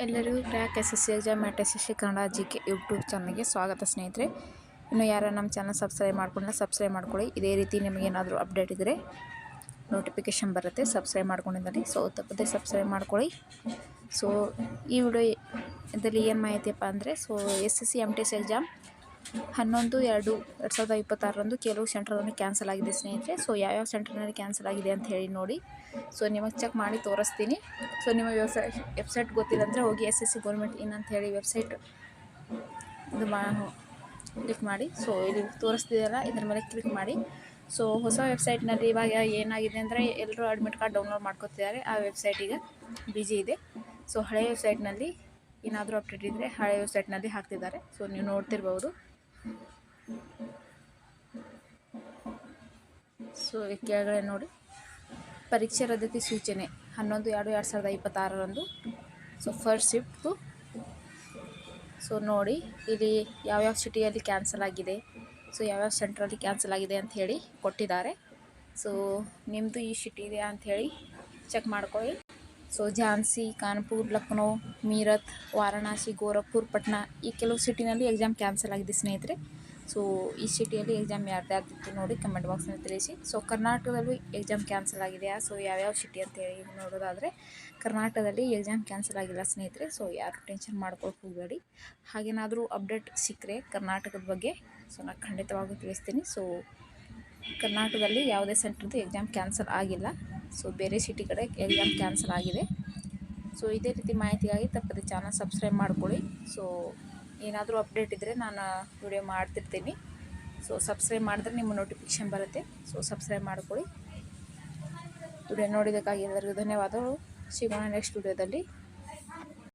ಎಲ್ಲರಿಗೂ crack SSC exam SSC Kannada GK YouTube ಚಾನಲ್ಗೆ ಸ್ವಾಗತ ಸ್ನೇಹಿತರೆ. ಇನ್ನು ಯಾರು ನಮ್ಮ ಚಾನಲ್ ಸಬ್ಸ್ಕ್ರೈಬ್ ಮಾಡ್ಕೊಂಡಿಲ್ಲ ಸಬ್ಸ್ಕ್ರೈಬ್ ಮಾಡ್ಕೊಳ್ಳಿ. ಇದೇ ರೀತಿ ನಿಮಗೇನಾದರೂ ಅಪ್ಡೇಟ್ ಇದ್ದರೆ ನೋಟಿಫಿಕೇಷನ್ ಬರುತ್ತೆ, ಸಬ್ಸ್ಕ್ರೈಬ್ ಮಾಡ್ಕೊಂಡಿದ್ದಲ್ಲಿ. ಸೊ ತಪ್ಪದೆ ಸಬ್ಸ್ಕ್ರೈಬ್ ಮಾಡ್ಕೊಳ್ಳಿ. ಸೊ ಈ ವಿಡಿಯೋದಲ್ಲಿ ಏನು ಮಾಹಿತಿಯಪ್ಪ ಅಂದರೆ, ಸೊ SSC MTS ಎಕ್ಸಾಮ್ 11/2/2026 ಕೆಲವು ಸೆಂಟರ್ನಲ್ಲಿ ಕ್ಯಾನ್ಸಲ್ ಆಗಿದೆ ಸ್ನೇಹಿತರೆ. ಸೊ ಯಾವ್ಯಾವ ಸೆಂಟರ್ನಲ್ಲಿ ಕ್ಯಾನ್ಸಲ್ ಆಗಿದೆ ಅಂತ ಹೇಳಿ ನೋಡಿ. ಸೊ ನಿಮಗೆ ಚೆಕ್ ಮಾಡಿ ತೋರಿಸ್ತೀನಿ. ಸೊ ನಿಮ್ಮ ವೆಬ್ಸೈಟ್ ಗೊತ್ತಿಲ್ಲ ಅಂದರೆ ಹೋಗಿ SSC ಗೌರ್ಮೆಂಟ್ ಇನ್ ಅಂತ ಹೇಳಿ ವೆಬ್ಸೈಟ್ ಇದು ಕ್ಲಿಕ್ ಮಾಡಿ. ಸೊ ಇಲ್ಲಿ ತೋರಿಸ್ತಿದೆಯಲ್ಲ, ಇದರ ಮೇಲೆ ಕ್ಲಿಕ್ ಮಾಡಿ. ಸೊ ಹೊಸ ವೆಬ್ಸೈಟ್ನಲ್ಲಿ ಇವಾಗ ಏನಾಗಿದೆ ಅಂದರೆ, ಎಲ್ಲರೂ ಅಡ್ಮಿಟ್ ಕಾರ್ಡ್ ಡೌನ್ಲೋಡ್ ಮಾಡ್ಕೊತಿದ್ದಾರೆ. ಆ ವೆಬ್ಸೈಟ್ ಈಗ ಬಿಜಿ ಇದೆ. ಸೊ ಹಳೆಯ ವೆಬ್ಸೈಟ್ನಲ್ಲಿ ಏನಾದರೂ ಅಪ್ಡೇಟ್ ಇದ್ದರೆ ಹಳೆಯ ವೆಬ್ಸೈಟ್ನಲ್ಲಿ ಹಾಕ್ತಿದ್ದಾರೆ. ಸೊ ನೀವು ನೋಡ್ತಿರ್ಬೋದು. ಸೊ ಕೆಳಗಡೆ ನೋಡಿ, ಪರೀಕ್ಷೆ ರದ್ದತಿ ಸೂಚನೆ 11/2/2026 ಸೊ ಫಸ್ಟ್ ಶಿಫ್ಟ್ದು. ಸೊ ನೋಡಿ ಇಲ್ಲಿ ಯಾವ್ಯಾವ ಸಿಟಿಯಲ್ಲಿ ಕ್ಯಾನ್ಸಲ್ ಆಗಿದೆ, ಸೊ ಯಾವ್ಯಾವ ಸೆಂಟ್ರಲ್ಲಿ ಕ್ಯಾನ್ಸಲ್ ಆಗಿದೆ ಅಂತ ಹೇಳಿ ಕೊಟ್ಟಿದ್ದಾರೆ. ಸೊ ನಿಮ್ಮದು ಈ ಸಿಟಿ ಇದೆ ಅಂಥೇಳಿ ಚೆಕ್ ಮಾಡ್ಕೊಳ್ಳಿ. ಸೊ ಝಾನ್ಸಿ, ಕಾನ್ಪುರ್, ಲಕ್ನೋ, ಮೀರತ್, ವಾರಣಾಸಿ, ಗೋರಖ್ಪುರ್, ಪಟ್ನಾ ಈ ಕೆಲವು ಸಿಟಿನಲ್ಲಿ ಎಕ್ಸಾಮ್ ಕ್ಯಾನ್ಸಲ್ ಆಗಿದೆ ಸ್ನೇಹಿತರೆ. ಸೊ ಈ ಸಿಟಿಯಲ್ಲಿ ಎಕ್ಸಾಮ್ ಯಾರ್ದಾರ್ದಿತ್ತು ನೋಡಿ ಕಮೆಂಟ್ ಬಾಕ್ಸ್ನಲ್ಲಿ ತಿಳಿಸಿ. ಸೊ ಕರ್ನಾಟಕದಲ್ಲೂ ಎಕ್ಸಾಮ್ ಕ್ಯಾನ್ಸಲ್ ಆಗಿದೆಯಾ, ಸೊ ಯಾವ್ಯಾವ ಸಿಟಿ ಅಂತ ಹೇಳಿ ನೋಡೋದಾದರೆ ಕರ್ನಾಟಕದಲ್ಲಿ ಎಕ್ಸಾಮ್ ಕ್ಯಾನ್ಸಲ್ ಆಗಿಲ್ಲ ಸ್ನೇಹಿತರೆ. ಸೊ ಯಾರು ಟೆನ್ಷನ್ ಮಾಡ್ಕೊಳಕ್ಕೆ ಹೋಗಬೇಡಿ. ಹಾಗೇನಾದರೂ ಅಪ್ಡೇಟ್ ಸಿಕ್ಕರೆ ಕರ್ನಾಟಕದ ಬಗ್ಗೆ ಸೊ ನಾನು ಖಂಡಿತವಾಗೂ ತಿಳಿಸ್ತೀನಿ. ಸೊ ಕರ್ನಾಟಕದಲ್ಲಿ ಯಾವುದೇ ಸೆಂಟ್ರದ್ದು ಎಕ್ಸಾಮ್ ಕ್ಯಾನ್ಸಲ್ ಆಗಿಲ್ಲ. ಸೊ ಬೇರೆ ಸಿಟಿ ಕಡೆ ಎಕ್ಸಾಮ್ ಕ್ಯಾನ್ಸಲ್ ಆಗಿದೆ. ಸೊ ಇದೇ ರೀತಿ ಮಾಹಿತಿಗಾಗಿ ತಪ್ಪದೆ ಚಾನಲ್ ಸಬ್ಸ್ಕ್ರೈಬ್ ಮಾಡ್ಕೊಳ್ಳಿ. ಸೊ ಏನಾದರೂ ಅಪ್ಡೇಟ್ ಇದ್ದರೆ ನಾನು ವಿಡಿಯೋ ಮಾಡ್ತಿರ್ತೀನಿ. ಸೊ ಸಬ್ಸ್ಕ್ರೈಬ್ ಮಾಡಿದ್ರೆ ನಿಮ್ಮ ನೋಟಿಫಿಕೇಷನ್ ಬರುತ್ತೆ. ಸೊ ಸಬ್ಸ್ಕ್ರೈಬ್ ಮಾಡ್ಕೊಳ್ಳಿ. ವಿಡಿಯೋ ನೋಡಿದ್ದಕ್ಕಾಗಿ ಎಲ್ಲರಿಗೂ ಧನ್ಯವಾದಗಳು. ಸಿಗೋಣ ನೆಕ್ಸ್ಟ್ ವಿಡಿಯೋದಲ್ಲಿ.